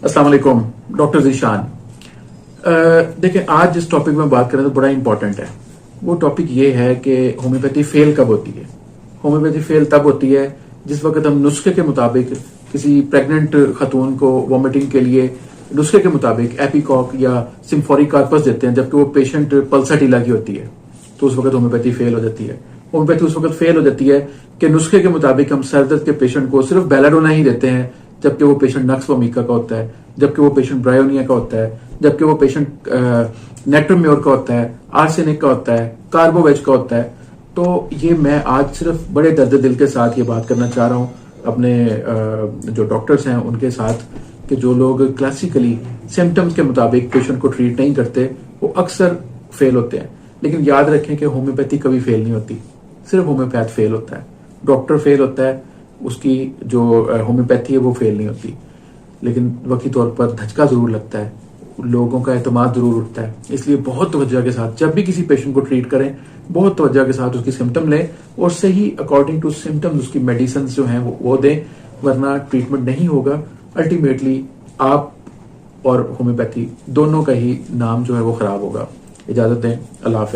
अस्सलाम वालेकुम, डॉक्टर ज़ीशान। देखिए, आज जिस टॉपिक में बात करें तो बड़ा इंपॉर्टेंट है। वो टॉपिक ये है कि होम्योपैथी फेल कब होती है। होम्योपैथी फेल तब होती है जिस वक्त हम नुस्खे के मुताबिक किसी प्रेग्नेंट खतून को वॉमिटिंग के लिए नुस्खे के मुताबिक एपिकॉक या सिम्फोरिक कार्पस देते हैं, जबकि वो पेशेंट पल्साटिला की होती है, तो उस वक्त होम्योपैथी फेल हो जाती है। होम्योपैथी उस वक्त फेल हो जाती है कि नुस्खे के मुताबिक हम सर दर्द के पेशेंट को सिर्फ बेलाडोना ही देते हैं, जबकि वो पेशेंट नक्स वोमिका का होता है, जबकि वो पेशेंट ब्रायोनिया का होता है, जबकि वो पेशेंट नेट्रोम्योर का होता है, आर्सेनिक का होता है, कार्बोवेज का होता है। तो ये मैं आज सिर्फ बड़े दर्द दिल के साथ ये बात करना चाह रहा हूँ अपने जो डॉक्टर्स हैं उनके साथ, कि जो लोग क्लासिकली सिम्टम्स के मुताबिक पेशेंट को ट्रीट नहीं करते वो अक्सर फेल होते हैं। लेकिन याद रखें कि होम्योपैथी कभी फेल नहीं होती, सिर्फ होम्योपैथ फेल होता है, डॉक्टर फेल होता है, उसकी जो होम्योपैथी है वो फेल नहीं होती। लेकिन वक्ती तौर पर धचका जरूर लगता है, लोगों का एतमाद जरूर उठता है। इसलिए बहुत तवज्जो के साथ जब भी किसी पेशेंट को ट्रीट करें, बहुत तवज्जो के साथ उसकी सिम्टम लें और सही अकॉर्डिंग टू सिम्टम्स उसकी मेडिसिन जो हैं वो दें, वरना ट्रीटमेंट नहीं होगा। अल्टीमेटली आप और होम्योपैथी दोनों का ही नाम जो है वो खराब होगा। इजाजत दें, अल्लाह हाफिज़।